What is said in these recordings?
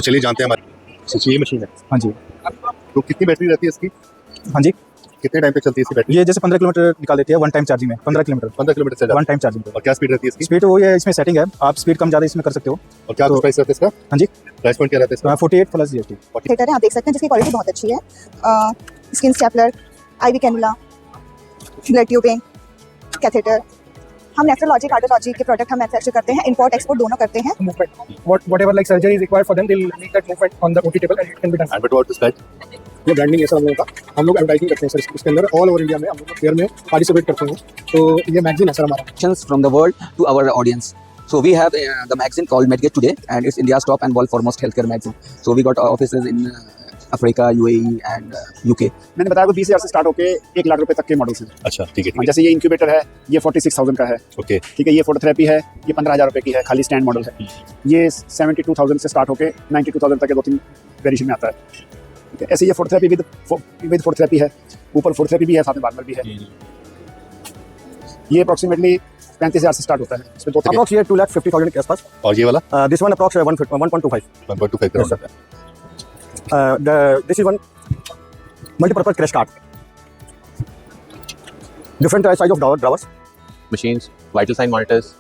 चलिए जानते हैं हमारी ये मशीन है। हाँ जी। तो कितनी बैटरी रहती है इसकी? हाँ जी, कितने टाइम तक चलती है इसकी बैटरी? ये जैसे 15 किलोमीटर निकाल देती है वन टाइम चार्जिंग में। 15 किलोमीटर से वन टाइम चार्जिंग पे। और क्या स्पीड रहती है इसकी? स्पीड वो ये इसमें सेटिंग है, आप स्पीड कम ज़्यादा इसमें कर सकते हो। और क्या तो- प्राइस रहता है इसका? हाँ जी, प्राइस पॉइंट क्या रहता है इसका? 48 प्लस GST। थिएटर है, आप देख सकते हैं जिसकी क्वालिटी बहुत अच्छी है। Skin stapler, IV cannula, blood tubing, catheter. हम नेफ्रोलॉजी कार्डियोलॉजी के प्रोडक्ट हम मैन्युफैक्चर करते हैं, इंपोर्ट एक्सपोर्ट दोनों करते हैं। whatever like surgery is required for them, they'll make that movement on the OT table and it can be done. And what about this guy? ये branding है sir हम लोगों का, हम लोग एडवर्टाइजिंग करते हैं सर इसके अंदर ऑल ओवर इंडिया में, हम लोग फेयर में पार्टिसिपेट करते हैं। तो ये मैगजीन है सर हमारा। Questions from the world to our audience. So we have the magazine called Medgate Today, and it's India's top and world foremost healthcare magazine. So we got offices in Africa, UAE, and UK. मैंने बताया 20,000 से start होके 1 लाख रुपए तक के models हैं। अच्छा ठीक है ठीक जैसे ये इंक्यूबेटर है, ये 46,000 का है। है। ओके ठीक है, ये फोटोथेरेपी है, ये 15,000 रुपए की है, खाली स्टैंड मॉडल है। ये 72,000 से स्टार्ट होके 92,000 तक के 2-3 वेरिएशन में आता है। ठीक है, ऐसे ये फोटोथेरेपी विद फोटोथेरेपी है, ऊपर फोटोथेरेपी भी है, साथ में बार्बर भी है। ये अप्रोक्सीमेटली 35,000 से स्टार्ट होता है। इसमें दो अप्रोक्स ये 2,50,000 के आसपास। और ये वाला दिस वन अप्रोक्स 1.25। 1.25 करोड़ का है। This is one multipurpose crash cart, different size of drawers. Machines, vital sign monitors,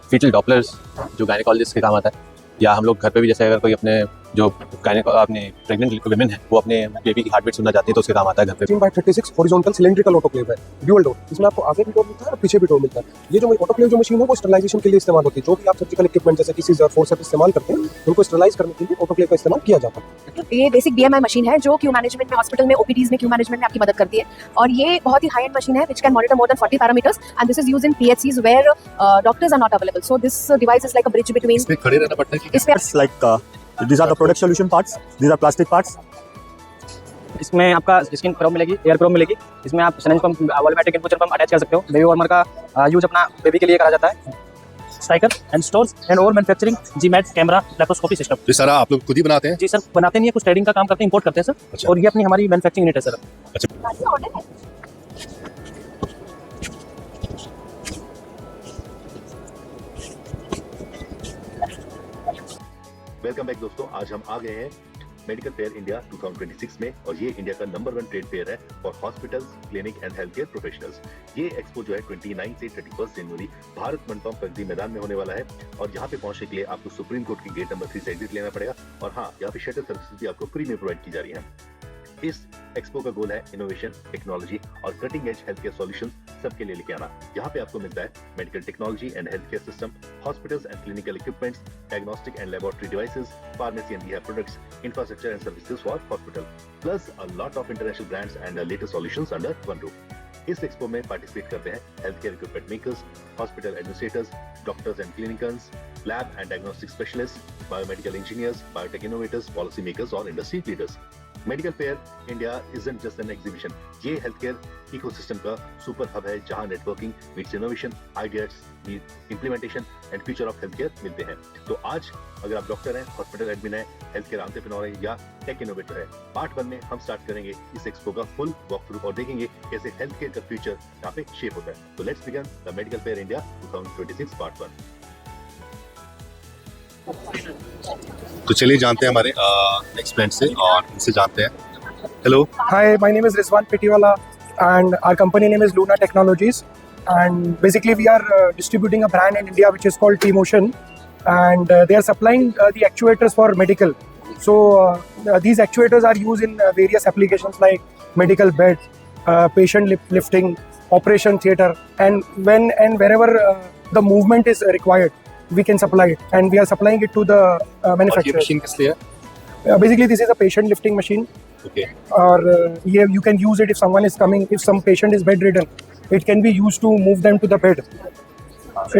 foetal dopplers जो गायनेकोलॉजिस्ट के काम आता है, या हम लोग घर पे भी जैसे अगर कोई अपने जो अपने प्रेग्नेंट वुमेन है वो अपने बेबी की हार्ट बीट सुनना चाहती है तो उसके काम आता है घर पे। 16x36 हॉरिजॉन्टल सिलेंड्रिकल ऑटोक्लेव है, ड्यूअल डोर। इसमें आपको आगे भी डोर मिलता है और पीछे भी डोर मिलता है। ये जो ऑटोक्लेव जो मशीन है वो स्टरलाइजेशन के लिए इस्तेमाल होती है। जो भी आप सर्जिकल इक्विपमेंट जैसे कि सीजर फोर्सेप्स इस्तेमाल करते हैं, उनको स्टरलाइज करने के लिए ऑटोक्लेव का इस्तेमाल किया जाता है। ये बेसिक BMI मशीन है जो क्यू मैनेजमेंट में, हॉस्पिटल में, OPDs में क्यू मैनेजमेंट में आपकी मदद करती है। और ये बहुत ही हाई एंड मशीन है which can monitor more than 40 parameters and this is used in PHCs where doctors are not available. So this device is like a bridge between. इसमें खड़े रहना पड़ता है कि इसमें like these are the product solution parts, these are plastic parts. इसमें आपका skin probe मिलेगी, एयर प्रोब मिलेगी। इसमें आप syringe pump, volumetric infusion pump attach कर सकते हो। बेबी वार्मर का यूज अपना बेबी के लिए करा जाता है। Striker end stores and over manufacturing, GMAT camera, laparoscopy system. ये सारा आप लोग खुद ही बनाते हैं? जी सर, बनाते नहीं है, कुछ ट्रेडिंग का काम करते हैं, इंपोर्ट करते हैं सर। अच्छा। और ये अपनी हमारी मैन्युफैक्चरिंग यूनिट है सर। वेलकम बैक दोस्तों, आज हम आ गए हैं मेडिकल फेयर इंडिया 2026 में, और ये इंडिया का नंबर 1 ट्रेड फेयर है for hospitals, clinic and health care professionals. ये एक्सपो जो है 29 से 31 जनवरी भारत मंडपम प्रगति मैदान में होने वाला है। और यहाँ पे पहुंचने के लिए आपको सुप्रीम कोर्ट की गेट नंबर 3 से एग्जिट लेना पड़ेगा। और हाँ, यहाँ पे शटल सर्विसेज भी आपको फ्री में प्रोवाइड की जा रही है। इस एक्सपो का गोल है इनोवेशन, टेक्नोलॉजी और cutting edge health care solutions सबके लिए लेके आना। यहाँ पे आपको मिलता है medical technology and health care system, hospitals and clinical equipments, diagnostic and laboratory devices, pharmacy and rehab products, infrastructure and services for hospital, plus a lot of international brands and latest solutions under one roof. इस expo में participate करते हैं health care equipment makers, hospital administrators, doctors and clinicians, lab and diagnostic specialist, biomedical engineers, biotech innovators, policy makers और industry leaders. Medical fair India isn't just an exhibition, ये health care ecosystem का super hub है जहां networking meets innovation, ideas meet implementation and future of health care मिलते हैं। तो आज अगर आप डॉक्टर हैं, हॉस्पिटल एडमिन है, हेल्थ केयर एंटरप्रेन्योर है या टेक इनोवेटर है, पार्ट 1 में हम स्टार्ट करेंगे इस एक्सपो का फुल वॉक थ्रू और देखेंगे कैसे हेल्थ केयर का फ्यूचर यहाँ पे शेप होता है। तो let's begin the medical fair India 2026 part 1। तो चलिए जानते हैं हमारे नेक्स्ट फ्रेंड से और इनसे जानते हैं। Hello, Hi, my name is Rizwan Petiwala and our company name is Luna Technologies, and basically we are distributing a brand in India which is called T-Motion, and they are supplying the actuators for medical. So these actuators are used in various applications like medical bed, patient lifting, operation theater, and when and wherever the movement is required, we can supply it, and we are supplying it to the और ये manufacturer. Machine किस लिए है? Basically this is a patient lifting machine. Okay Or you can use it if someone is coming, if some patient is bedridden, it can be used to move them to the bed.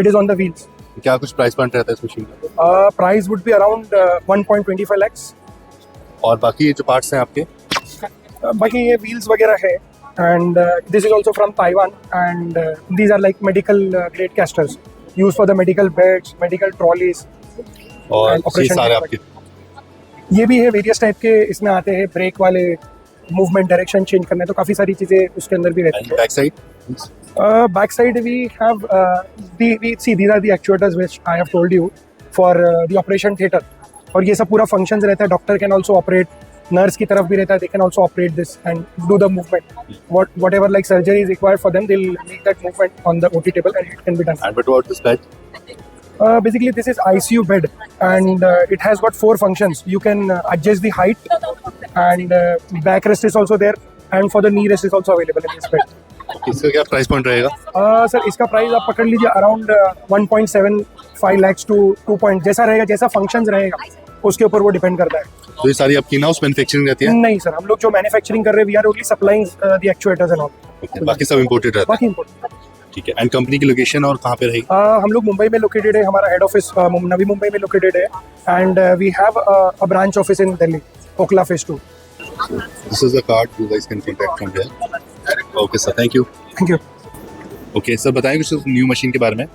It is on the wheels. क्या कुछ price point रहता है इस machine का? Price would be around 1.25 lakhs. और बाकी ये जो पार्ट्स हैं आपके? बाकी ये wheels वगैरह है, and this is also from Taiwan, and these are like medical grade casters used for the medical beds, medical trolleys. और and ये operation सारे theatre. आपके? ये भी है वेरियस टाइप के, इसमें आते हैं ब्रेक वाले, मूवमेंट डायरेक्शन चेंज करने, तो काफ़ी सारी चीज़ें उसके अंदर भी रहती एंड बैक साइड? है। Back side we have these are the actuators which I have told you for the operation theatre. और ये सब पूरा फंक्शंस रहता है. Doctor can also operate, nurse की तरफ भी रहता है, they can also operate this and do the movement. What ever like surgery is required for them, they will make that movement on the OT table and it can be done. And but what is that? Basically, this is ICU bed, and it has got 4 functions. You can adjust the height, and backrest is also there, and for the knee rest is also available in this bed. इसका क्या price point रहेगा? Sir इसका price आप पकड़ लीजिए around 1.75 lakhs to 2 point, जैसा रहेगा, जैसा फंक्शंस रहेगा उसके ऊपर वो डिपेंड करता है. तो ये सारी आपकी इन हाउस मैन्युफैक्चरिंग रहती है? नहीं सर, हम लोग जो मैन्युफैक्चरिंग कर रहे हैं, we are only supplying the actuators and all. बाकी सब इंपोर्टेड रहता है? बाकी इम्पोर्टेंट. ठीक है. एंड कंपनी की लोकेशन और कहाँ पे रहेगी? हम लोग मुंबई में लोकेटेड है, हमारा हेड ऑफिस नवी मुंबई में लोकेटेड है, and we have a branch office in Delhi, Okhla phase 2. This is the card you guys can contact from here. Okay sir, thank you. Thank you. Okay sir, बताएं कुछ न्यू मशीन के बारे में.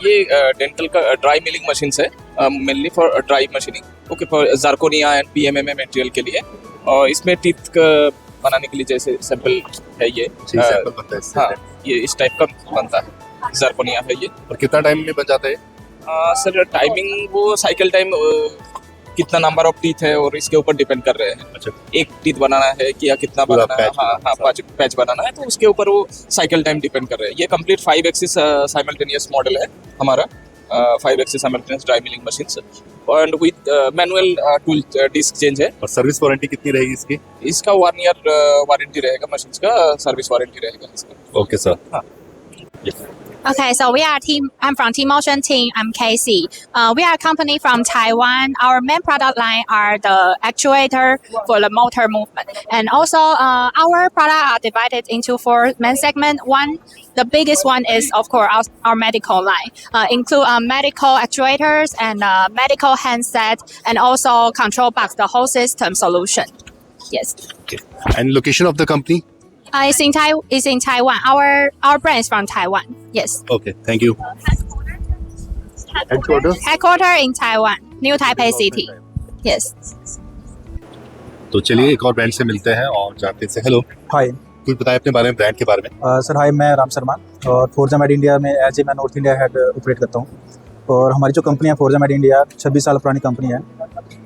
ये dental का dry milling machine है, mainly for dry machining. Okay, for zirconia and PMMA material के लिए. और इसमें टीथ बनाने के लिए जैसे सैंपल है ये. सैंपल बनता है इससे? हाँ, ये इस टाइप का बनता है, ज़र्कोनिया है ये. और कितना टाइम में बन जाता है? सर टाइमिंग वो साइकिल टाइम कितना नंबर ऑफ टीथ है और इसके ऊपर डिपेंड कर रहे हैं. अच्छा. एक टीथ बनाना है कि या कितना बनाना है, हाँ 5 पैच बनाना है, तो उसके ऊपर वो साइकिल टाइम डिपेंड कर रहे हैं. ये कंप्लीट 5 एक्सिस साइमल्टेनियस मॉडल है हमारा, 5 axis simultaneous dry milling machine and with manual tool disk change है. और सर्विस वारंटी कितनी रहेगी इसकी? इसका 1 ईयर वारंटी रहेगा, मशीन का सर्विस वारंटी रहेगा इसका. Okay sir. हाँ. Okay, so we are team. I'm from T-Motion team. I'm Casey. We are a company from Taiwan. Our main product line are the actuator for the motor movement, and also our products are divided into 4 main segments. One, the biggest one is of course our medical line, include medical actuators and medical handset, and also control box, the whole system solution. Yes. Okay. And location of the company? It's in Taiwan. Our brand is from Taiwan. Yes. Okay, thank you. Headquarters? Headquarter in Taiwan, New Taipei City. Yes. तो चलिए एक और brand से मिलते हैं और जानते हैं. हेलो. हाय. कुछ बताएं अपने बारे में, ब्रांड के बारे में. सर हाय, मैं राम शर्मा और फोर्जा मेड इंडिया में एज ए मैं नॉर्थ इंडिया हेड ऑपरेट करता हूँ. और हमारी जो कंपनी है फोर्जा मेड इंडिया 26 साल पुरानी कंपनी है.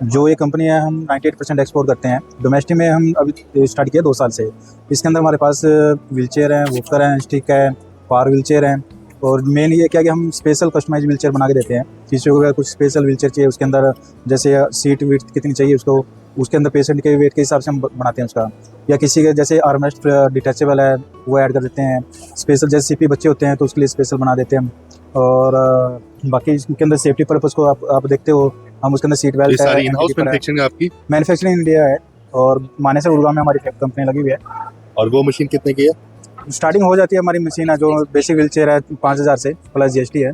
जो ये कंपनी है हम 98% एक्सपोर्ट करते हैं. डोमेस्टिक में हम अभी स्टार्ट किया 2 साल से. इसके अंदर हमारे पास व्हीलचेयर हैं, वॉकर हैं, स्टिक है, पावर व्हीलचेयर हैं. और मेन ये क्या कि हम स्पेशल कस्टमाइज व्हीलचेयर बना के देते हैं. किसी को अगर कुछ स्पेशल व्हीलचेयर चाहिए, उसके अंदर जैसे सीट वेट कितनी चाहिए उसको, उसके अंदर पेशेंट के वेट के हिसाब से हम बनाते हैं उसका. या किसी के जैसे आर्मरेस्ट डिटैचेबल है वो ऐड कर देते हैं. स्पेशल जैसे CP बच्चे होते हैं तो उसके लिए स्पेशल बना देते हैं. और बाकी इसके अंदर सेफ्टी पर्पज़ को आप देखते हो, हम उसके अंदर सीट बेल्ट है. सारी इन हाउस मैन्युफैक्चरिंग आपकी? मैन्युफैक्चरिंग इंडिया है और मानेसर गुड़गांव में हमारी कंपनी लगी हुई है. और वो मशीन कितने की है? स्टार्टिंग हो जाती है हमारी मशीन है जो बेसिक व्हीलचेयर है 5000 से प्लस GST है.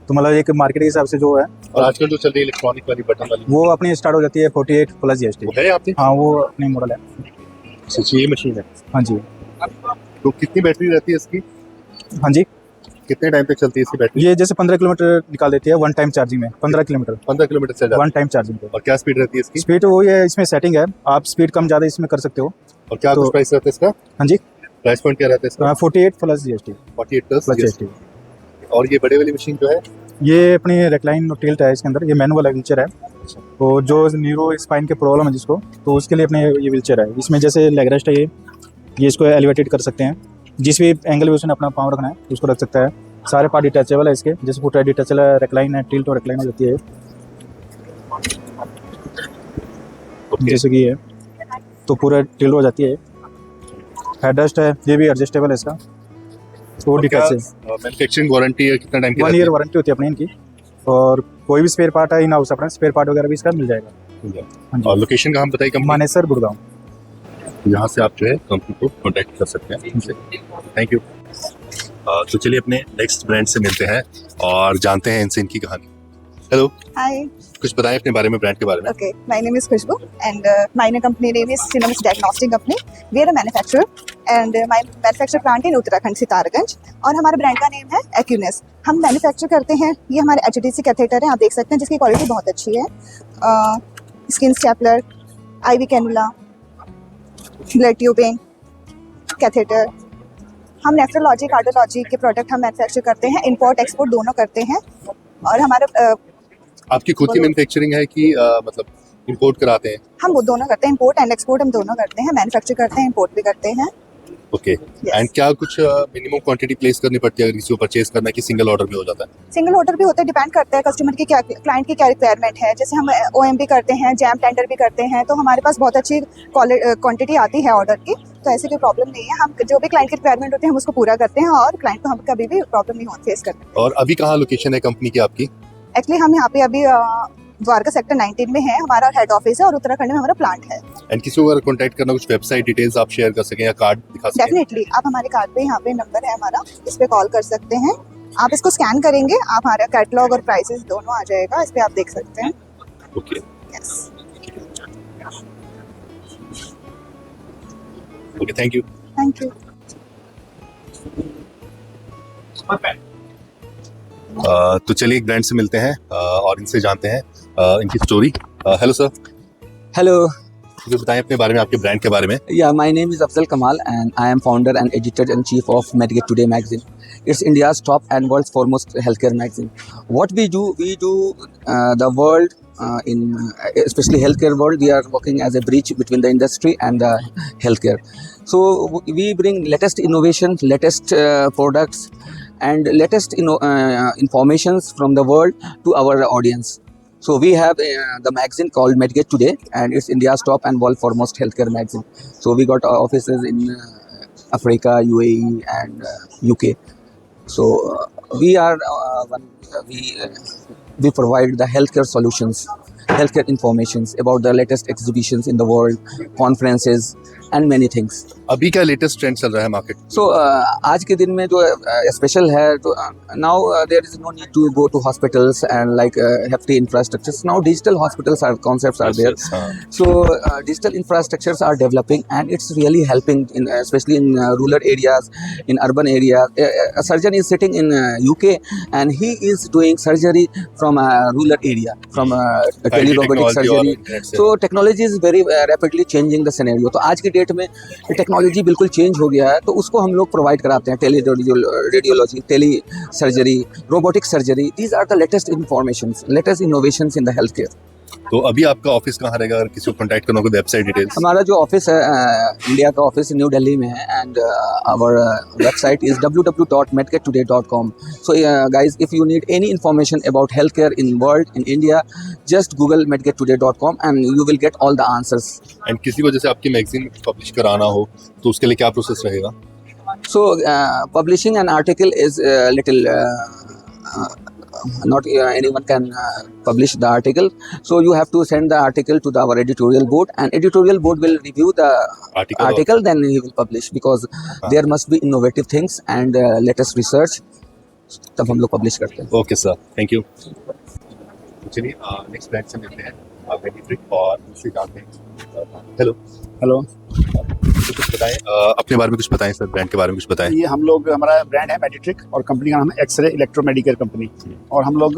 तो मतलब एक मार्केट के हिसाब से जो है. और आजकल जो चल रही है इलेक्ट्रॉनिक वाली बटन वाली, वो अपनी स्टार्ट हो जाती है 48 प्लस GST. है आपकी? हाँ, वो अपनी मॉडल है. अच्छा, ये मशीन है? हाँ जी. तो कितनी बैटरी रहती है इसकी? हाँ जी. कितने टाइम तक चलती है इसकी बैटरी? ये जैसे 15 किलोमीटर निकाल देती है 1 टाइम चार्जिंग में. 15 किलोमीटर से 1 टाइम चार्जिंग पे. और क्या स्पीड रहती है इसकी? स्पीड वो ये इसमें सेटिंग है, आप स्पीड कम ज़्यादा इसमें कर सकते हो. और क्या कुछ प्राइस रहता है इसका? हाँ जी. प्राइस पॉइंट क्या रहता है इसका? 48 प्लस GST. 48 plus GST. और ये बड़े वाली मशीन जो है, ये अपनी रेक्लाइन टिल्ट है. इसके अंदर ये मैनुअल व्हीलचेयर है. तो जो न्यूरो स्पाइन के प्रॉब्लम है जिसको, तो उसके लिए अपने ये व्हीलचेयर है. इसमें जैसे लेग रेस्ट है, ये इसको एलिवेटेड कर सकते हैं. जिस भी एंगल में उसने अपना पाँव रखना है उसको रख सकता है. सारे पार्ट डिटैचेबल है इसके, जैसे फुट है डिटैचेबल है, रेक्लाइन है, टिल्ट और रेक्लाइन हो जाती है. जैसे कि ये तो पूरा टिल्ट हो जाती है. हेडरेस्ट है, ये भी एडजस्टेबल है इसका. वो डिटैचेबल. मैन्युफैक्चरिंग वारंटी है कितना टाइम की? 1 ईयर वारंटी होती है अपनी इनकी. और कोई भी स्पेयर पार्ट है इन हाउस अपना स्पेयर पार्ट वगैरह भी इसका मिल जाएगा. और लोकेशन का हम बताइए कंपनी? मानेसर गुड़गांव. यहाँ से आप जो है कंपनी को कॉन्टैक्ट कर सकते हैं. Thank you. तो चलिए अपने नेक्स्ट ब्रांड से मिलते हैं और जानते हैं इनसे इनकी कहानी. हेलो. Hi. कुछ बताएं अपने बारे में, ब्रांड के बारे में. Okay, my name is Khushbu and my company name is Cinemis Diagnostic Company. We are a manufacturer and my manufacturer plant in Uttarakhand, Sitarganj. और हमारे ब्रांड का नेम है Acunis. हम मैन्युफैक्चर करते हैं, ये हमारे HDC कैथेटर है, आप देख सकते हैं, जिसकी क्वालिटी बहुत अच्छी है. Skin stapler, IV cannula, blood tubing, catheter. हम नेफ्रोलॉजी कार्डियोलॉजी के प्रोडक्ट हम मैन्युफैक्चर करते हैं, इंपोर्ट एक्सपोर्ट दोनों करते हैं. और हमारा आपकी खुद की मैन्युफैक्चरिंग है कि मतलब इंपोर्ट कराते हैं? हम वो दोनों करते हैं, इंपोर्ट एंड एक्सपोर्ट हम दोनों करते हैं, मैन्युफैक्चर करते हैं, इंपोर्ट भी करते हैं। ओके। एंड क्या कुछ मिनिमम क्वांटिटी प्लेस करनी पड़ती है अगर किसी को परचेज करना है कि सिंगल ऑर्डर में हो जाता है? सिंगल ऑर्डर भी होता है, डिपेंड करता है कस्टमर की क्या, क्लाइंट की क्या रिक्वायरमेंट है। जैसे हम OM भी करते हैं, जैम टेंडर भी करते हैं, तो हमारे पास बहुत अच्छी क्वांटिटी आती है ऑर्डर की, तो ऐसी कोई प्रॉब्लम नहीं है। हम जो भी क्लाइंट की रिक्वायरमेंट होती है हम उसको पूरा करते हैं और क्लाइंट को हम कभी भी प्रॉब्लम नहीं फेस करते। और अभी कहाँ लोकेशन है कंपनी की आपकी? एक्चुअली हम यहाँ पे अभी द्वारका सेक्टर 19 में है, हमारा हेड ऑफिस है और उत्तराखंड में हमारा प्लांट है। एंड किसी को अगर कॉन्टैक्ट करना, कुछ वेबसाइट डिटेल्स आप शेयर कर सकें या कार्ड दिखा सकें? डेफिनेटली, आप हमारे कार्ड पे यहाँ पे नंबर है हमारा, इस पे कॉल कर सकते हैं। आप इसको स्कैन करेंगे, आप हमारा कैटलॉग और प्राइसेस दोनों आ जाएगा, इस पे आप देख सकते हैं। Okay. Yes, okay, thank you. Thank you. तो चलिए एक ब्रांड से मिलते हैं और इनसे जानते हैं इनकी स्टोरी। Hello sir. Hello. मुझे बताएं अपने बारे में, आपके ब्रांड के बारे में। Yeah, my name is Afzal Kamal and I am founder and editor-in-chief of Medgate Today magazine. It's India's top and world's foremost healthcare magazine. What we do the world especially healthcare world, we are working as a bridge between the industry and the healthcare. So we bring latest innovations, latest products and latest informations from the world to our audience. So we have the magazine called Medgate Today, and it's India's top and world foremost healthcare magazine. So we got offices in Africa, UAE, and UK. So we are we provide the healthcare solutions, healthcare informations about the latest exhibitions in the world, conferences, and many things. अभी क्या latest trend चल रहा है market? So आज के दिन में जो स्पेशल है, तो now there is no need to go to hospitals and like hefty infrastructures. Now digital hospitals concepts are there. So digital infrastructures are developing and it's really helping in especially in rural areas, in urban areas. A surgeon is sitting in UK and he is doing surgery from a rural area, from telerobotic surgery. So technology is very rapidly changing the scenario. तो आज की date में technology बिल्कुल change हो गया है, तो उसको हम लोग प्रोवाइड कराते हैं। Radiology, tele surgery, robotic surgery, these are the latest informations, latest innovations in the health care. तो अभी आपका ऑफिस कहाँ रहेगा अगर किसी को कॉन्टैक्ट करना हो? Website details? हमारा जो ऑफिस है इंडिया का ऑफिस न्यू दिल्ली में है and our website is www.medgatetoday.com. So guys, if you need any information about healthcare in world, in India, just google medgatetoday.com and you will get all the answers. And किसी को जैसे आपकी magazine publish कराना हो तो उसके लिए क्या प्रोसेस रहेगा? So publishing an article is little not anyone can publish the article. So you have to send the article to our editorial board, and editorial board will review the article then he will publish, because there must be innovative things and latest research, तब हम लोग publish करते हैं। Okay sir, thank you. चलिए next brand से मिलते हैं मेडिट्रिक और उनसे जानते हैं। हेलो। हेलो। कुछ बताएं अपने बारे में, कुछ बताएं सर, ब्रांड के बारे में कुछ बताएं। ये हम लोग, हमारा ब्रांड है मेडिट्रिक और कंपनी का नाम है एक्सरे इलेक्ट्रोमेडिकल कंपनी, और हम लोग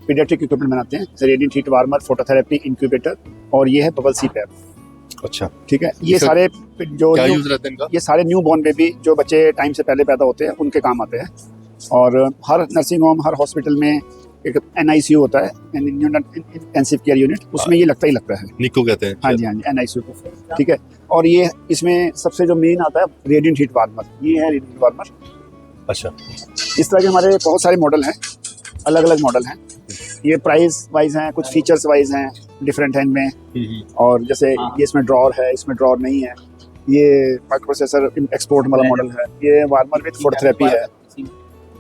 पीडियाट्रिक इक्विपमेंट बनाते हैं, जैसे radiant heat warmer, phototherapy, incubator, और ये है बबल CPAP। अच्छा, ठीक है। ये सारे जो क्या यूज रहता है इनका? ये सारे न्यू बॉर्न बेबी जो बच्चे टाइम से पहले पैदा होते हैं उनके काम आते हैं, और हर नर्सिंग होम, हर हॉस्पिटल में एक NICU होता है, इंटेंसिव केयर यूनिट, उसमें ये लगता ही लगता है। निको कहते हैं। हाँ जी, हाँ जी, NICU को। ठीक है। और ये इसमें सबसे जो मेन आता है रेडिएंट हीट वार्मर, ये है रेडिएंट वार्मर। अच्छा। इस तरह के हमारे बहुत सारे मॉडल हैं, अलग अलग मॉडल हैं। ये प्राइस वाइज हैं, कुछ फीचर्स वाइज हैं, डिफरेंट हैं इनमें। और जैसे ये इसमें ड्रॉर है, इसमें ड्रॉर नहीं है। ये माइक्रो प्रोसेसर एक्सपोर्ट वाला मॉडल है। ये वार्मर विद फोटोथेरेपी है।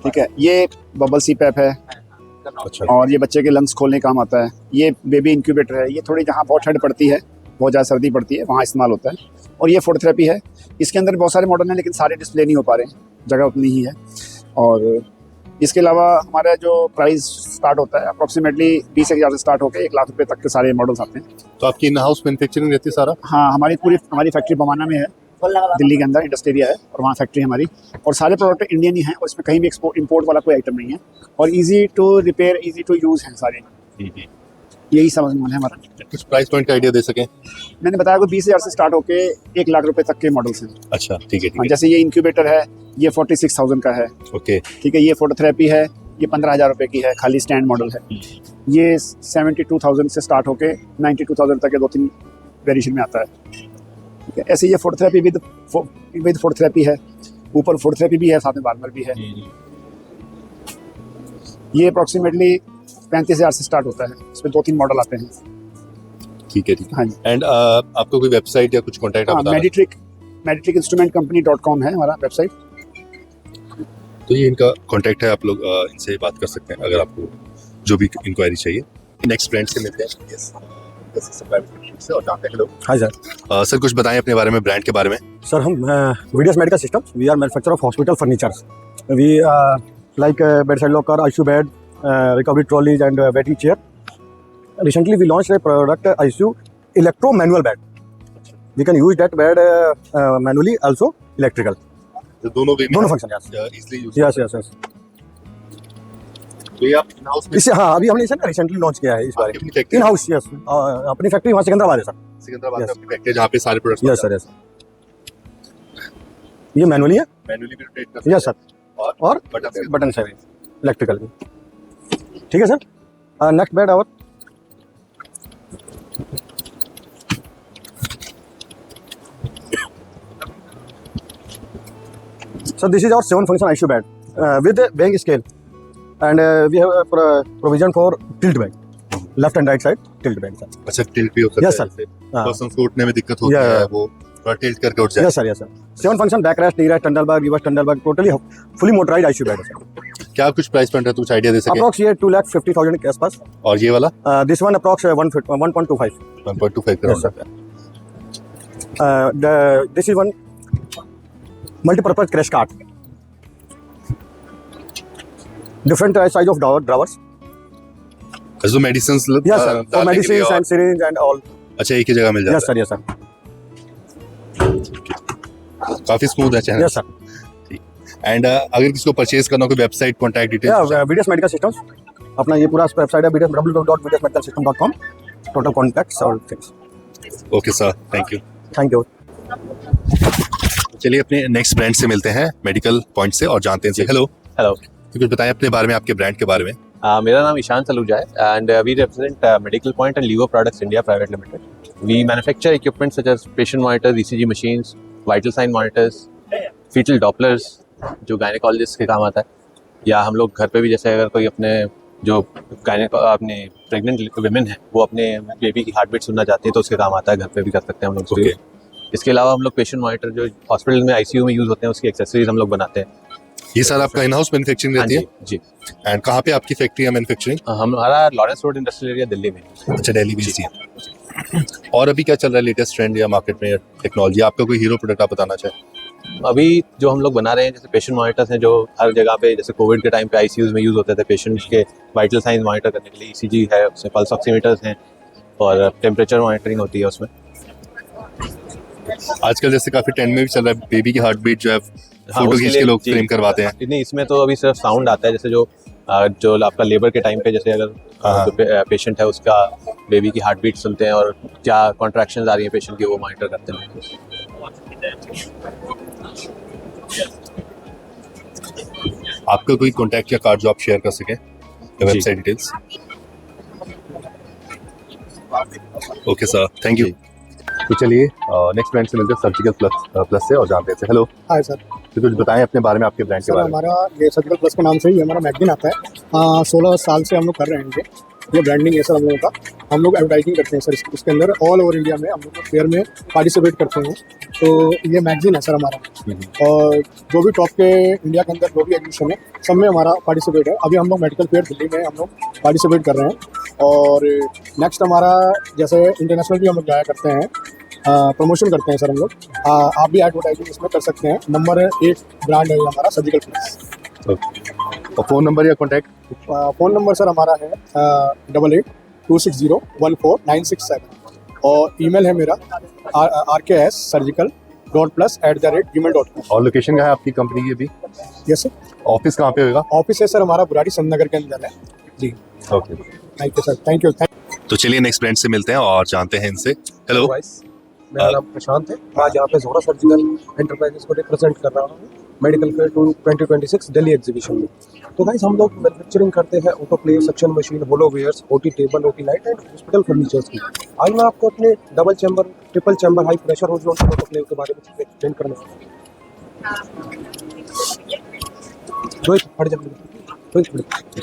ठीक है। ये बबल CPAP है। अच्छा। और ये बच्चे के लंग्स खोलने काम आता है। ये बेबी इंक्यूबेटर है। ये थोड़ी जहाँ बहुत ठंड पड़ती है, बहुत ज़्यादा सर्दी पड़ती है, वहाँ इस्तेमाल होता है। और ये फोटोथेरेपी है। इसके अंदर बहुत सारे मॉडल हैं, लेकिन सारे डिस्प्ले नहीं हो पा रहे हैं, जगह उतनी ही है। और इसके अलावा हमारा जो प्राइस स्टार्ट होता है अप्रॉक्सीमेटली 20,000 से स्टार्ट होकर 1 लाख रुपए तक के सारे मॉडल्स आते हैं। तो आपकी इन हाउस मैन्युफैक्चरिंग रहती है सारा? हाँ, हमारी फैक्ट्री बमाना में है, दिल्ली के अंदर इंडस्ट्री एरिया है, और वहाँ फैक्ट्री हमारी। और सारे प्रोडक्ट इंडियन ही हैं, और इसमें कहीं भी इंपोर्ट वाला कोई आइटम नहीं है, और easy to repair, easy to use हैं सारे। यही समझ है हमारा। कुछ प्राइस पॉइंट का आइडिया दे सकें? मैंने बताया कि 20,000 से स्टार्ट होके 1 लाख रुपए तक के मॉडल्स हैं। अच्छा, ठीक है। जैसे ये इंक्यूबेटर है, ये 46,000 का है। ओके। ठीक है। ये फोटोथेरेपी है, ये 15,000 रुपये की है, खाली स्टैंड मॉडल है। ये 72,000 से स्टार्ट होके 92,000 तक के 2-3 वेरिएशन में आता है। ठीक है, ऐसे ये फोटोथेरेपी विद फोटोथेरेपी है, ऊपर फोटोथेरेपी भी है, साथ में बार्बर भी है। ये अप्रॉक्सीमेटली 35,000 से स्टार्ट होता है, इसमें 2-3 मॉडल आते हैं। ठीक है, ठीक है। हाँ जी। एंड आपको कोई वेबसाइट या कुछ कॉन्टैक्ट हाँ, मेडिट्रिक इंस्ट्रूमेंट कंपनी.com है हमारा वेबसाइट। तो ये इनका कॉन्टैक्ट है, आप लोग इनसे बात कर सकते हैं अगर आपको जो भी इंक्वायरी चाहिए। नेक्स्ट ब्रांड से मिलते हैं। यस, और जानते हैं। Hello, hi sir. सर कुछ बताएं अपने बारे में, ब्रांड के बारे में। सर हम Vids medical systems, we are manufacture of hospital furnitures. We like bed side locker, ICU bed, recovery trolleys and waiting chair. Recently we launched a product ICU electro manual bed. We can use that bed manually, also electrical. दोनों function easily use. Yes तो ये आप in house में इससे हाँ अभी हमने इसे ना रिसेंटली लॉन्च किया है इस बार इन हाउस। यस, अपनी फैक्ट्री वहाँ सिकंदराबाद है सर। सिकंदराबाद में अपनी फैक्ट्री जहाँ पे सारे प्रोडक्ट्स। Yes sir, yes. ये मैनुअली है, मैनुअली भी रोटेट कर। यस सर, और बटन से इलेक्ट्रिकल भी। ठीक है सर। नेक्स्ट बेड और so this is our 7 function ICU bed with a weighing scale, and we have a provision for tilt bed, left and right side tilt bed sir. अच्छा, tilt भी हो सकता है। Yes sir. Person को उठने में दिक्कत होती है, वो थोड़ा टिल्ट करके उठ जाए। Yes sir, yes sir. 7 function back rest, knee rest, Trendelenburg, reverse Trendelenburg, totally fully motorized ICU bed है सर। क्या कुछ प्राइस पॉइंट है, कुछ आइडिया दे सके? अप्रॉक्स ये 2,50,000 के आसपास। और ये वाला this one approx 1.25 crore sir. This is one multipurpose crash cart, different size of drawers. जो medicines yes sir, for medicines and syringe and all. अच्छा, एक ही जगह मिल जाता है। Yes sir, yes sir. काफी स्मूथ है चैनल। Yes sir. एंड अगर किसी को परचेज करना हो, कोई website, contact details? Vids medical systems, अपना ये पूरा वेबसाइट है www.vidsmedicalsystem.com, टोटल कॉन्टैक्ट्स और things. Okay sir, thank you. Thank you. चलिए अपने नेक्स्ट ब्रांड से मिलते हैं, मेडिकल पॉइंट से, और जानते हैं। Hello, hello. तो कुछ बताएं अपने बारे में, आपके ब्रांड के बारे में। मेरा नाम ईशान सलूजा है and we represent medical point and Lego products India private limited. We manufacture equipment such as patient monitors, ECG machines, vital sign monitors, foetal dopplers जो गायनेकोलॉजिस्ट के काम आता है, या हम लोग घर पे भी जैसे अगर कोई अपने जो अपने प्रेग्नेंट विमेन है वो अपने बेबी की हार्ट बीट सुनना चाहती है तो उसके काम आता है, घर पे भी कर सकते हैं हम लोग। इसके अलावा हम लोग पेशेंट मॉनिटर जो हॉस्पिटल में आईसीयू में यूज होते हैं उसकी एक्सेसरीज हम लोग बनाते हैं। ये सर आपका इन हाउस मैन्युफैक्चरिंग रहती है? जी। एंड कहाँ पे आपकी फैक्ट्री है मैन्युफैक्चरिंग? हमारा Lawrence road industrial area Delhi में। अच्छा, दिल्ली में है। और अभी क्या चल रहा है लेटेस्ट ट्रेंड या मार्केट में टेक्नोलॉजी? आपका कोई हीरो प्रोडक्ट आप बताना चाहें? अभी जो हम लोग बना रहे हैं जैसे पेशेंट मॉनिटर्स हैं जो हर जगह पे, जैसे कोविड के टाइम पे आईसीयूज में यूज होते थे पेशेंट्स के वाइटल साइंस मॉनिटर करने के लिए। ईसीजी है, उसमें पल्स ऑक्सीमीटर्स हैं और टेम्परेचर मॉनिटरिंग होती है उसमें। आजकल जैसे काफी ट्रेंड में भी चल रहा है बेबी की हार्ट बीट जो है फोटो खींच के लोग फ्रेम करवाते हैं। नहीं, इसमें तो अभी सिर्फ साउंड आता है, जैसे जो आपका लेबर के टाइम पे जैसे अगर पेशेंट है उसका बेबी की हार्ट बीट सुनते हैं और क्या कॉन्ट्रैक्शंस आ रही है पेशेंट की, वो मॉनिटर करते हैं। आपका कोई कॉन्टैक्ट या कार्ड जो आप शेयर कर सकें, website details? Okay sir, thank you. तो चलिए नेक्स्ट ब्रांड से मिलते हैं, सर्जिकल प्लस से, और जानते हैं। Hello, hi sir. तो कुछ बताएं अपने बारे में, आपके ब्रांड के बारे में। हमारा ये सर्जिकल प्लस के नाम से ही हमारा मैगजीन आता है। 16 साल से हम लोग कर रहे हैं ये ब्रांडिंग है सर हम लोगों का। हम लोग एडवर्टाइजिंग करते हैं सर इसके अंदर, ऑल ओवर इंडिया में हम लोग फेयर में पार्टिसिपेट करते हैं। तो ये मैगजीन है सर हमारा, और जो भी टॉप के इंडिया के अंदर जो भी एग्जीबिशन है सब में हमारा पार्टिसिपेट है। अभी हम लोग मेडिकल फेयर दिल्ली में हम लोग पार्टिसिपेट कर रहे हैं, और नेक्स्ट हमारा जैसे इंटरनेशनल भी हम लोग जाया करते हैं, प्रमोशन करते हैं सर हम लोग। आप भी एडवर्टाइजिंग इसमें कर सकते हैं। नंबर 1 ब्रांड है हमारा सर्जिकल प्लस। और फ़ोन नंबर या कॉन्टैक्ट? फ़ोन नंबर सर हमारा है 8826014967, और ईमेल है मेरा rks surgical.plus@gmail.com। और लोकेशन कहाँ है आपकी कंपनी की अभी? Yes sir. ऑफिस कहाँ पे होगा? ऑफिस है सर हमारा बुराड़ी संतनगर के अंदर है जी। Okay, thank you sir, thank you. तो चलिए नेक्स्ट ब्रांड से मिलते हैं और जानते हैं इनसे। हेलो, मेरा नाम प्रशांत है। आज यहाँ पे जोहरा सर्जिकल एंटरप्राइजेस को रिप्रेजेंट कर रहा हूँ मेडिकल फेयर 2026 दिल्ली एग्जीबिशन में। तो गाइस हम लोग मैन्युफैक्चरिंग करते हैं autoclave, suction machine, hollow wares, OT table, OT light and hospital furnitures की। आज मैं आपको अपने double chamber, triple chamber, high pressure horizontal autoclave के बारे में एक्सप्लेन करना है।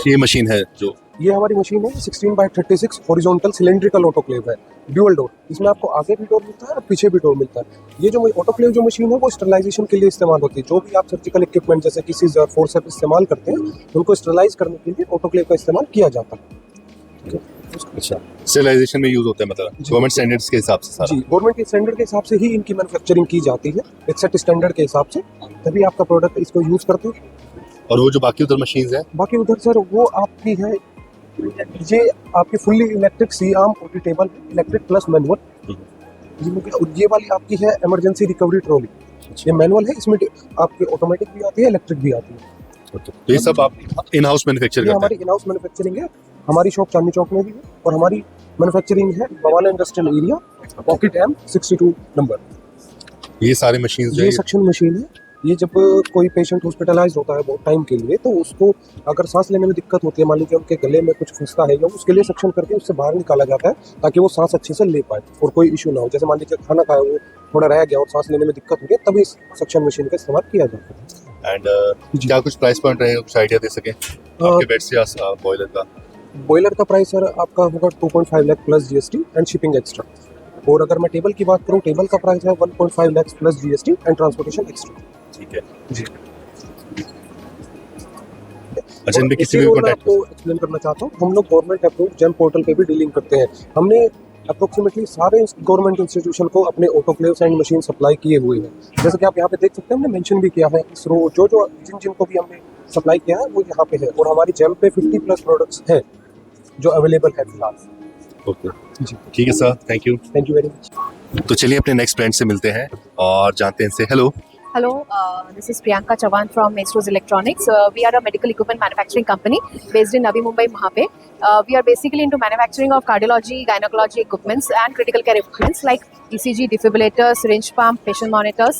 ये मशीन है जो ये हमारी मशीन है 16x36 हॉरिजॉन्टल सिलेंड्रिकल ऑटोक्लेव है, ड्यूअल डोर। इसमें आपको आगे भी डोर मिलता है और पीछे भी डोर मिलता है। ये जो ऑटोक्लेव जो मशीन है वो स्टरलाइजेशन के लिए इस्तेमाल होती है। जो भी आप सर्जिकल इक्विपमेंट जैसे कि सीजर, फोर्सेप इस्तेमाल करते हैं उनको स्टरलाइज करने के लिए ऑटोक्लेव का इस्तेमाल किया जाता है। अच्छा, स्टरलाइजेशन में यूज होता है मतलब गवर्नमेंट स्टैंडर्ड्स के हिसाब से सारा? जी, गवर्नमेंट के स्टैंडर्ड के हिसाब से ही इनकी मैन्युफैक्चरिंग की जाती है, एक सेट स्टैंडर्ड के हिसाब से, तभी आपका प्रोडक्ट इसको यूज करते हैं। और वो जो बाकी उधर मशीन्स हैं, बाकी उधर सर वो आपकी है, ये आपकी fully electric C arm OT table, electric plus manual. ये वाली आपकी है इमरजेंसी रिकवरी ट्रॉली, ये मैनुअल है, इसमें आपकी ऑटोमेटिक भी आती है, इलेक्ट्रिक भी आती है। तो ये सब आप इन हाउस मैन्युफैक्चर करते हैं? हमारी इन हाउस मैन्युफैक्चरिंग है। हमारी शॉप चांदनी चौक में भी है और हमारी मैन्युफैक्चरिंग है Bawana industrial area, pocket M 62 number. ये सारे मशीन जो ये सक्शन मशीन है। ये जब कोई पेशेंट हॉस्पिटलाइज होता है बहुत टाइम के लिए, तो उसको अगर सांस लेने में दिक्कत होती है, मान लीजिए उनके गले में कुछ फंसता है, या उसके लिए सक्शन करके उससे बाहर निकाला जाता है ताकि वो सांस अच्छे से ले पाए और कोई इशू ना हो। जैसे मान लीजिए खाना खाया, वो थोड़ा रह गया और सांस लेने में दिक्कत हो गई, तभी इस सक्शन मशीन का इस्तेमाल किया जाता है। एंड क्या कुछ प्राइस पॉइंट रहेगा, कुछ आइडिया दे सके आपके बेड से या बॉयलर का? बॉयलर का प्राइस सर आपका होगा 2.5 lakh plus GST and shipping extra. और अगर मैं टेबल की बात करूँ, टेबल का प्राइस है 1.5 lakh plus GST and transportation extra. ठीक है जी। अच्छा, इनमें किसी भी मैं आपको एक्सप्लेन करना चाहता हूँ, हम लोग गवर्नमेंट अप्रूव जेम पोर्टल पे भी डीलिंग करते हैं। हमने अप्रोक्सीमेटली सारे गवर्नमेंट इंस्टीट्यूशन को अपने ऑटोक्लेव्स एंड मशीन सप्लाई किए हुए हैं। जैसे कि आप यहाँ पे देख सकते हैं, हमने मेंशन भी किया है इसरो, जो जिनको भी हमने सप्लाई किया है वो यहाँ पे है। और हमारी जेम पे 50+ प्रोडक्ट्स हैं जो अवेलेबल है फिलहाल। ओके जी, ठीक है sir, thank you very much. तो चलिए अपने नेक्स्ट ब्रांड से मिलते हैं और जानते हैं इनसे। Hello, this is Priyanka Chavan from Astros Electronics. We are a medical equipment manufacturing company based in Navi Mumbai, Mahape. We are basically into manufacturing of cardiology, gynecology equipments and critical care equipments like ECG, defibrillators, syringe pump, patient monitors.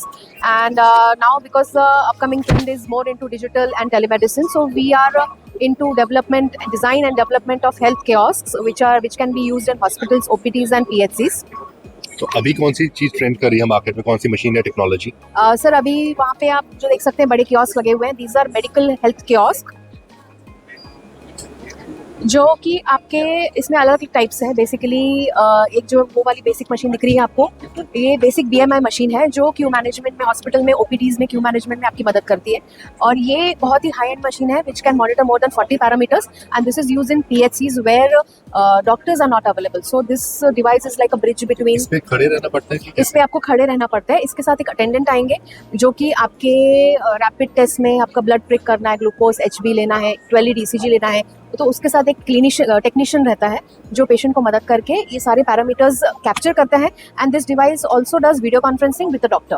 And now because the upcoming trend is more into digital and telemedicine, so we are into development, design and development of health kiosks which can be used in hospitals, OPDs and PHCs. तो अभी कौन सी चीज trend कर रही है market में, कौन सी machine या टेक्नोलॉजी? सर अभी वहाँ पे आप जो देख सकते हैं बड़े कियोस्क लगे हुए हैं, these are medical health kiosk, जो कि आपके इसमें अलग अलग टाइप्स है। बेसिकली एक जो वो वाली बेसिक मशीन दिख रही है आपको, ये बेसिक BMI मशीन है जो क्यू मैनेजमेंट में, हॉस्पिटल में, OPDs में क्यू मैनेजमेंट में आपकी मदद करती है। और ये बहुत ही हाई एंड मशीन है which can monitor more than 40 parameters and this is use in PHCs where doctors are not available. So this device is like a bridge between. इस पे खड़े रहना पड़ता है? इस पे आपको खड़े रहना पड़ता है। इसके साथ एक अटेंडेंट आएंगे जो कि आपके रैपिड टेस्ट में आपका ब्लड प्रिक करना है, ग्लूकोज, HB लेना है, 12 लीड ECG लेना है, तो उसके साथ एक टेक्नीशियन रहता है जो पेशेंट को मदद करके ये सारे पैरामीटर्स कैप्चर करता है। And this device also does video conferencing with the doctor.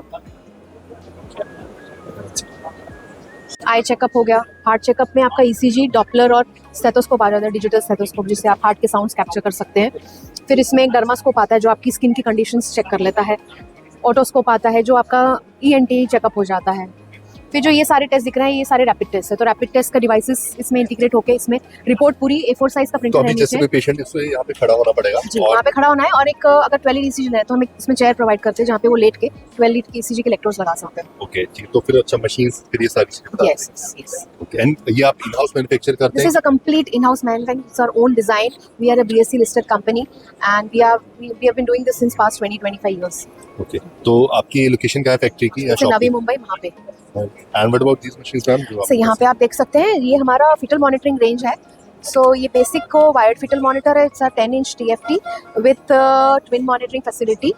Eye checkup हो गया, हार्ट चेकअप में आपका ECG, डॉपलर और स्टेथोस्कोप आ जाता है, डिजिटल स्टेथोस्कोप जिससे आप हार्ट के साउंड्स कैप्चर कर सकते हैं। फिर इसमें एक डर्मास्कोप आता है जो आपकी स्किन की कंडीशंस चेक कर लेता है। ऑटोस्कोप आता है जो आपका ENT चेकअप हो जाता है। फिर जो ये सारे टेस्ट दिख रहे हैं ये सारे रैपिड टेस्ट है, तो रैपिड टेस्ट का डिवाइसेस इसमें इंटीग्रेट होके इसमें रिपोर्ट पूरी A4 साइज का प्रिंटर तो अभी जैसे कोई पेशेंट इससे यहाँ पे खड़ा होना पड़ेगा, वहाँ पे खड़ा होना है। और एक अगर 12 लीड ECG है तो हम इसमें चेयर प्रोवाइड करते हैं जहाँ पे वो लेट के 12 लीड की ECG के इलेक्ट्रोड्स लगा सकते हैं। ओके ठीक, तो फिर अच्छा मशीन्स फिर ये सारी चीजें बता यस। ओके, एंड ये आप इन हाउस मैन्युफैक्चर करते हैं? This is a complete in house manufacturing, it's our own design. We are a BSc listed company and we have been doing this since past 20-25 years. Okay, तो आपकी location क्या है factory की या shop की? नवी मुंबई, वहाँ पे। And what about this machines ma'am? So यहाँ पे आप देख सकते हैं ये हमारा फीटल मॉनिटरिंग रेंज है। सो ये बेसिक को वायर्ड फीटल मॉनिटर है, it's a 10 inch TFT with twin monitoring facility.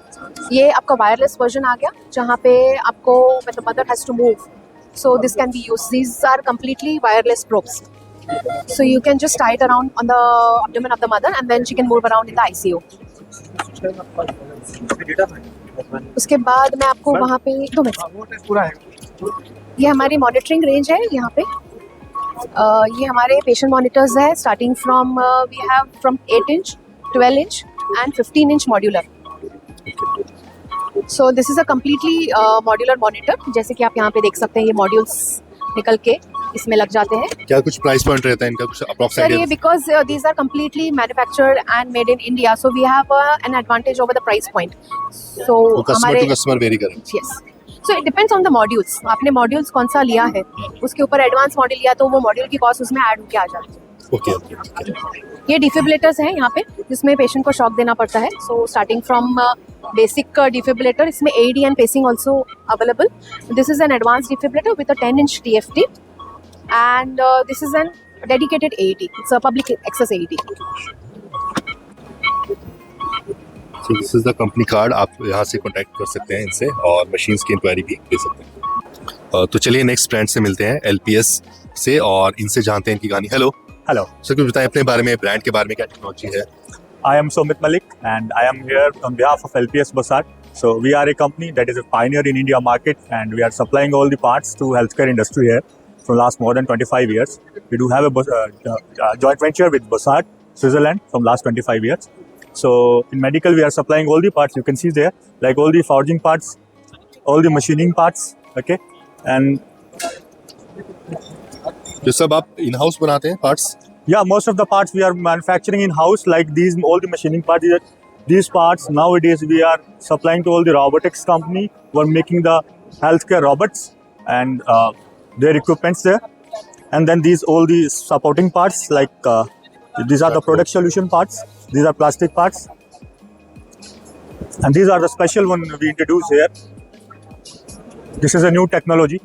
ये आपका वायरलेस वर्जन आ गया जहाँ पे आपको मतलब mother has to move, so this can be used. These are completely wireless probes, so you can just tie it around on the abdomen of the mother and then she can move around in the ICU. उसके बाद मैं आपको वहाँ पे 2 minute, ये हमारी monitoring range है। यहाँ पे ये हमारे पेशेंट मॉनिटर्स है starting from we have from 8 inch, 12 inch and 15 inch modular. So this is a completely modular monitor. जैसे कि आप यहाँ पे देख सकते हैं, ये मॉड्यूल्स निकल के इसमें लग जाते हैं। क्या कुछ प्राइस पॉइंट रहता है इनका, कुछ अप्रॉक्स सर आइडिया? ये because these are completely manufactured and made in India, so we have an advantage over the price point. So customer to customer vary करें। Yes, so it depends on the modules. आपने modules कौन सा लिया है, उसके ऊपर advance module लिया तो वो मॉड्यूल की कॉस्ट उसमें ऐड होकर आ जाती है। Okay okay. ये डिफिब्रिलेटर्स हैं यहाँ पे, जिसमें पेशेंट को शॉक देना पड़ता है। So starting from basic defibrillator, इसमें AED and pacing also available. This is an advance defibrillator with a 10-inch TFT and this is an dedicated AED. It's a public access AED. So this is the company card, आप यहाँ से contact कर सकते हैं इनसे और machines की inquiry भी दे सकते हैं। तो चलिए नेक्स्ट ब्रांड से मिलते हैं, LPS से, और इनसे जानते हैं इनकी कहानी। हेलो हेलो सर, कुछ बताएं अपने बारे में, ब्रांड के बारे में, क्या टेक्नोलॉजी है? I am Somit Malik and I am here on behalf of LPS Bosat. So we are a company that is a pioneer in India market and we are supplying all the parts to healthcare industry here for last more than 25 years. We do have a joint venture with Bosat, Switzerland from last 25 years. So in medical we are supplying all the parts you can see there, like all the forging parts, all the machining parts, okay? And जो सब आप in house बनाते हैं parts? yeah, most of the parts we are manufacturing in house, like these all the machining parts. These parts nowadays we are supplying to all the robotics company who are making the healthcare robots and their equipments there. And then these all the supporting parts, like these are the product solution parts, these are plastic parts, and these are the special one we introduce here. This is a new technology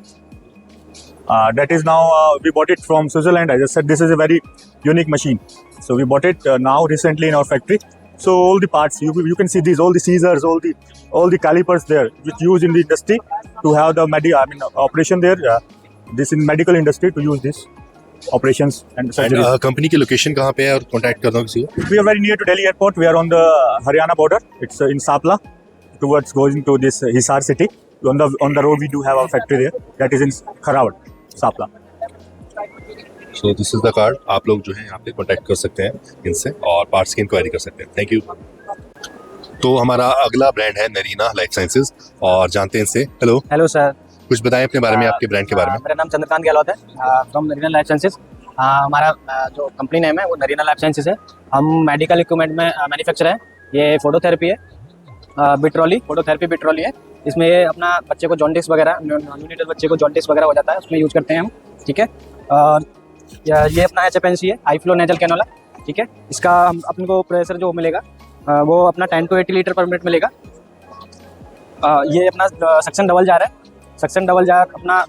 that is now we bought it from Switzerland. I just said this is a very unique machine, so we bought it now recently in our factory. So all the parts you can see these, all the scissors, all the calipers there, which used in the industry to have the operation there. This in medical industry to use this operations and surgery. Company की location कहाँ पे है और contact करना किसी को? We are very near to Delhi airport. We are on the Haryana border. It's in Sapla, towards going to this Hisar city. On the road we do have our factory there. That is in Kharawat, Sapla. So this is the card. आप लोग जो है यहाँ पे contact कर सकते हैं इनसे और पार्ट्स की इंक्वायरी कर सकते हैं। Thank you. तो हमारा अगला ब्रांड है नरीना लाइफ साइंसेज और जानते हैं इनसे। हेलो हेलो सर, कुछ बताएं अपने बारे में, आपके ब्रांड के बारे में। मेरा नाम चंद्रकांत गहलोत है, फ्रॉम नरीना लाइफ साइंसेज। हमारा जो कंपनी नेम है वो नरीना लाइफ साइंसेज है। हम मेडिकल इक्विपमेंट में मैन्युफैक्चर है। ये फोटोथेरेपी है, बिट्रोली, फोटोथेरेपी बिट्रोली है। इसमें ये अपना बच्चे को जॉन्डिस वगैरह, न्यूनेटल बच्चे को जॉन्डिस वगैरह हो जाता है, उसमें यूज़ करते हैं हम, ठीक है। और ये अपना HFNC है, हाई फ्लो नेजल कैनोला, ठीक है। इसका हम अपन को प्रेशर जो मिलेगा वो अपना 10 to 80 लीटर पर मिनट मिलेगा। ये अपना सक्शन डबल जार है, सक्शन डबल जार अपना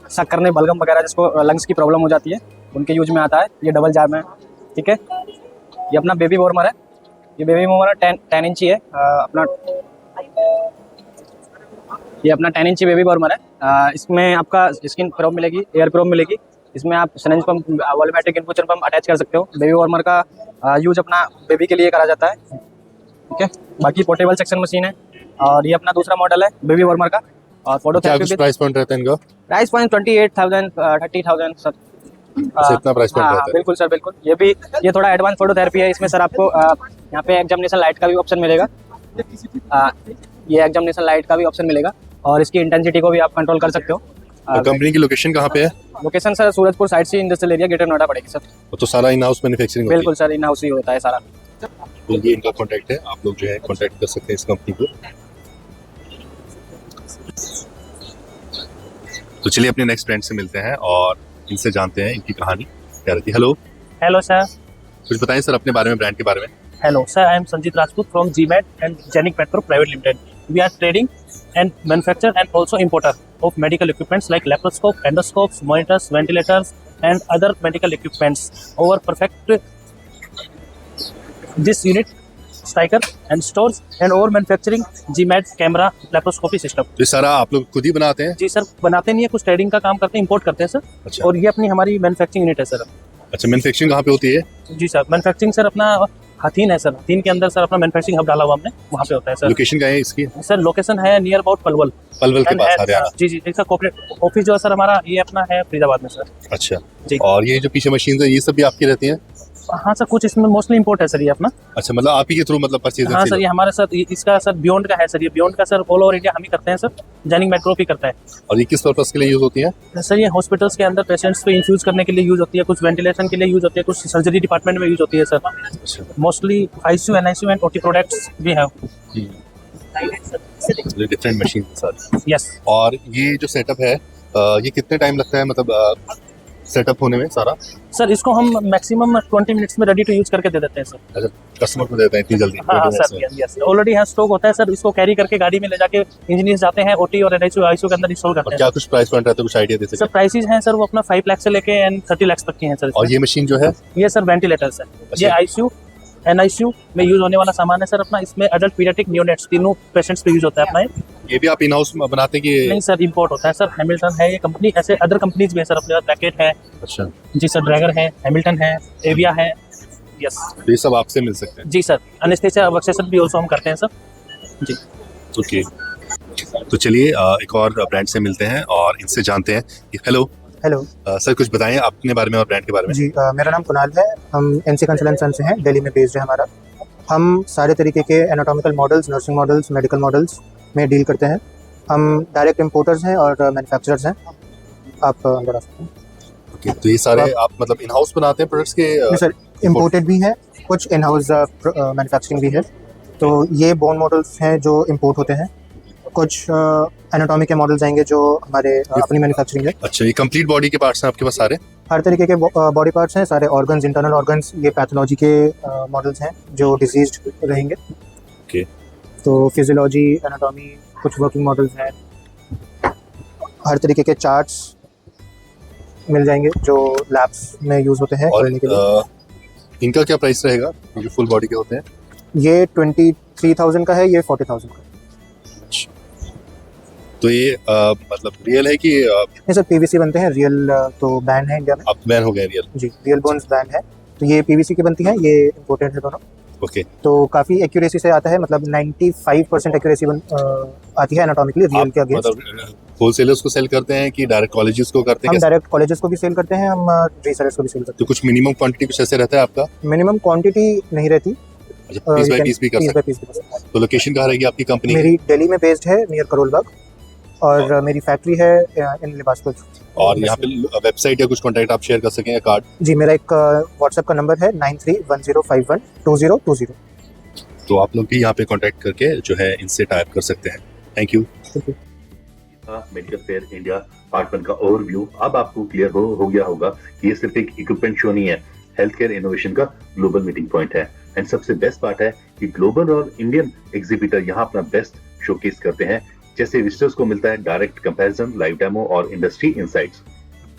सक करने, बलगम वगैरह जिसको लंग्स की प्रॉब्लम हो जाती है उनके यूज में आता है, ये डबल जार में, ठीक है। ये अपना बेबी वार्मर है, ये बेबी वार्मर 10 इंची है अपना, ये अपना 10 इंची बेबी वार्मर है। इसमें आपका स्किन प्रोब मिलेगी, एयर प्रोब मिलेगी। इसमें आप syringe pump, volumetric infusion pump attach कर सकते हो। बेबी वार्मर का यूज अपना बेबी के लिए करा जाता है, ठीक है। बाकी पोर्टेबल सेक्शन मशीन है और ये अपना दूसरा मॉडल है बेबी वार्मर का। और फोटोथेरेपी प्राइस पॉइंट रहता है इनका? Price point 28,000 30,000 sir. इतना प्राइस पॉइंट रहता है? बिल्कुल सर, बिल्कुल। ये थोड़ा एडवांस फोटोथेरेपी है। इसमें सर आपको यहाँ पे एग्जामिनेशन लाइट का भी ऑप्शन मिलेगा, ये एग्जामिनेशन लाइट का भी ऑप्शन मिलेगा और इसकी इंटेंसिटी को भी आप कंट्रोल कर सकते हो। कंपनी की लोकेशन कहाँ पे है? लोकेशन सर सूरजपुर साइड से इंडस्ट्रियल एरिया, ग्रेटर नोएडा पड़ेगी सर। तो सारा इन हाउस मैन्युफैक्चरिंग? बिल्कुल सर, इन हाउस ही होता है सारा। तो ये इनका कॉन्टैक्ट है, आप लोग जो है कॉन्टैक्ट कर सकते हैं इस कंपनी को। तो चलिए अपने नेक्स्ट ब्रांड से मिलते हैं और इनसे जानते हैं इनकी कहानी क्या रहती है। हेलो हेलो सर, कुछ बताएं सर अपने बारे में, ब्रांड के बारे में। Hello sir, I am Sanjeet Rajput from GMAT and जेनिक petro private limited. We are trading and manufacturer and also importer of medical equipments like laparoscope, endoscopes, monitors, ventilators and other medical equipments. Our perfect this unit striker and stores and our manufacturing GMAT camera laparoscopy system. ये सारा आप लोग खुद ही बनाते हैं? जी sir, बनाते नहीं है, कुछ ट्रेडिंग का काम करते हैं, इंपोर्ट करते हैं सर। अच्छा। और ये अपनी हमारी मैन्युफैक्चरिंग यूनिट है सर। अच्छा, मैन्युफैक्चरिंग कहाँ पे होती है? जी सर, मैन्युफैक्चरिंग सर अपना हथीन है सर, हथीन के अंदर सर अपना मैन्युफैक्चरिंग हब डाला हुआ हमने, वहाँ पे होता है सर। लोकेशन क्या है इसकी? सर लोकेशन है नियर अबाउट पलवल के पास हरियाणा। जी जी, इसका कॉर्पोरेट ऑफिस जो है सर हमारा ये अपना है फरीदाबाद में सर। अच्छा जी। और ये जो पीछे मशीन है ये सब भी आपकी रहती हैं? हाँ सर, कुछ इसमें मोस्टली इंपोर्ट है सर ये अपना। अच्छा, मतलब आप ही के थ्रू मतलब परचेज? हाँ सर, ये हमारे साथ इसका सर बियॉन्ड का है सर, ये बियॉन्ड का सर ऑल ओवर इंडिया हम ही करते हैं सर, जैनिक मेट्रो भी करता है। और ये किस पर्पस के लिए यूज होती है? सर ये हॉस्पिटल्स के अंदर पेशेंट्स को इन्फ्यूज करने के लिए यूज होती है, कुछ वेंटिलेशन के लिए यूज होती है, कुछ सर्जरी डिपार्टमेंट में यूज होती है sir. Mostly ICU, NICU and OT products भी है। डिफरेंट मशीन के साथ। यस। और ये जो सेटअप है ये कितने टाइम लगता है मतलब सेटअप होने में सारा? सर इसको हम मैक्सिमम 20 मिनट्स में रेडी टू यूज करके दे देते हैं सर। अच्छा, कस्टमर को देते हैं इतनी जल्दी? हाँ सर, यस, ऑलरेडी यहाँ स्टॉक होता है सर, इसको कैरी करके गाड़ी में ले जाके इंजीनियर्स जाते हैं, OT और NICU ICU के अंदर इंस्टॉल करते हैं। क्या कुछ प्राइस पॉइंट रहता है, कुछ आइडिया दे सकते हैं? सर प्राइसेस हैं सर वो अपना 5 लाख से लेके एंड 30 लाख तक की हैं सर। और ये मशीन जो है ये सर वेंटिलेटर्स है, ये ICU NICU में यूज होने वाला सामान है सर अपना। इसमें एडल्ट, पीडियाट्रिक, नियोनेट्स तीनों पेशेंट्स पे यूज होता है अपना। ये भी आप इन हाउस बनाते हैं कि? नहीं सर, इंपोर्ट होता है सर। हैमिल्टन है ये कंपनी, ऐसे अदर कंपनीज भी है सर अपने पास। ब्रैकेट है। अच्छा जी सर, ड्रैगर है, हैमिल्टन है, एविया है। यस, ये सब आपसे मिल सकते हैं? जी सर, एनेस्थेसिया वर्कस्टेशन भी ऑल्सो हम करते हैं सर जी। ओके, तो चलिए एक और ब्रांड से मिलते हैं और इनसे जानते हैं। हेलो हेलो सर, कुछ बताएं अपने बारे में और ब्रांड के बारे में। जी, मेरा नाम कुणाल है। हम NC कंसल्टेंट सन से हैं, दिल्ली में बेस्ड है हमारा। हम सारे तरीके के anatomical models, nursing models, medical models में डील करते हैं। हम डायरेक्ट इंपोर्टर्स हैं और मैन्युफैक्चरर्स हैं। आप अंदर आ सकते हैं। ओके, तो ये सारे आप मतलब इन हाउस बनाते हैं प्रोडक्ट्स के? नहीं सर, इंपोर्टेड भी है, कुछ इन हाउस मैन्युफैक्चरिंग भी है। तो ये बोन मॉडल्स हैं जो इंपोर्ट होते हैं, कुछ एनाटॉमी के मॉडल्स आएंगे जो हमारे अपनी मैन्युफैक्चरिंग है। अच्छा, ये कंप्लीट बॉडी के पार्ट्स हैं आपके पास सारे? हर तरीके के बॉडी पार्ट्स हैं, सारे ऑर्गन्स, इंटरनल ऑर्गन्स। ये पैथोलॉजी के मॉडल्स हैं जो डिजीज्ड रहेंगे। ओके, तो फिजियोलॉजी, एनाटॉमी, कुछ वर्किंग मॉडल्स हैं। हर तरीके के चार्ट्स मिल जाएंगे जो लैब्स में यूज होते हैं करने के लिए। इनका क्या प्राइस रहेगा जो फुल बॉडी के होते हैं? ये 23,000 का है, ये 40,000 का है। तो ये मतलब रियल है कि नहीं सर, PVC बनते हैं। रियल तो बैन है इंडिया में। अब बैन हो गया रियल? जी, रियल बोन्स बैन है। तो ये PVC की बनती है, ये इम्पोर्टेड है दोनों। ओके, तो काफ़ी एक्यूरेसी से आता है, मतलब 95% एक्यूरेसी आती है एनाटॉमिकली रियल के अगेंस्ट। मतलब होलसेलर्स को सेल करते हैं कि डायरेक्ट कॉलेजेस को करते हैं? हम डायरेक्ट कॉलेजेस को भी सेल करते हैं, हम रीसेलर्स को भी सेल करते हैं। तो कुछ मिनिमम क्वांटिटी कुछ ऐसे रहता है आपका? मिनिमम क्वांटिटी नहीं रहती। अच्छा, पीस बाय पीस भी कर सकते हैं। तो लोकेशन कहाँ रहेगी आपकी कंपनी? मेरी दिल्ली में बेस्ड है, नियर करोल बाग, और मेरी फैक्ट्री है इन लिबासपुर। और यहाँ पे वेबसाइट या कुछ कॉन्टैक्ट आप शेयर कर सकें या कार्ड? जी, मेरा एक व्हाट्सएप का नंबर है 9310512020। तो आप लोग भी यहाँ पे कॉन्टैक्ट करके जो है इनसे टाइप कर सकते हैं। Thank you. Medical fair India part 1 का ओवरव्यू अब आपको क्लियर हो गया होगा कि ये सिर्फ एक इक्विपमेंट शो नहीं है, हेल्थ केयर इनोवेशन का ग्लोबल मीटिंग पॉइंट है। एंड सबसे बेस्ट पार्ट है कि ग्लोबल और इंडियन एग्जीबिटर यहाँ अपना बेस्ट शोकेस करते हैं। जैसे विजिटर्स को मिलता है डायरेक्ट कंपैरिजन, लाइव डेमो और इंडस्ट्री इनसाइट्स।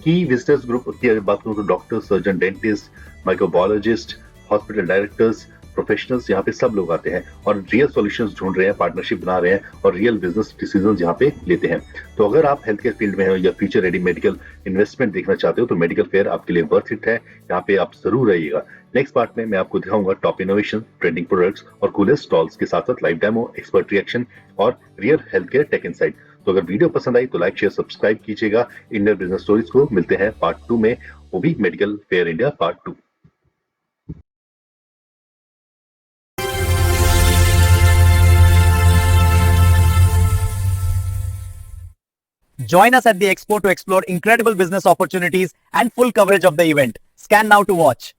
की विजिटर्स ग्रुप की अगर बात करूं तो doctor, surgeon, dentist, microbiologist, hospital directors, professionals, यहाँ पे सब लोग आते हैं और रियल सॉल्यूशंस ढूंढ रहे हैं, पार्टनरशिप बना रहे हैं और रियल बिजनेस डिसीजंस यहाँ पे लेते हैं। तो अगर आप हेल्थ केयर फील्ड में हो या फ्यूचर रेडी मेडिकल इन्वेस्टमेंट देखना चाहते हो तो मेडिकल फेयर आपके लिए वर्थ इट है। यहाँ पे आप जरूर रहिएगा। नेक्स्ट पार्ट में मैं आपको दिखाऊंगा टॉप इनोवेशन, ट्रेंडिंग प्रोडक्ट्स और कूलेस्ट स्टॉल्स के साथ साथ लाइव डेमो, एक्सपर्ट रिएक्शन और real health care tech insight. तो अगर वीडियो पसंद आई तो लाइक, शेयर, सब्सक्राइब कीजिएगा। इंडियन बिजनेस स्टोरीज को मिलते हैं पार्ट 2 में, वो भी medical fair India part 2। Join us at the Expo to explore incredible business opportunities and full coverage of the event. Scan now to watch.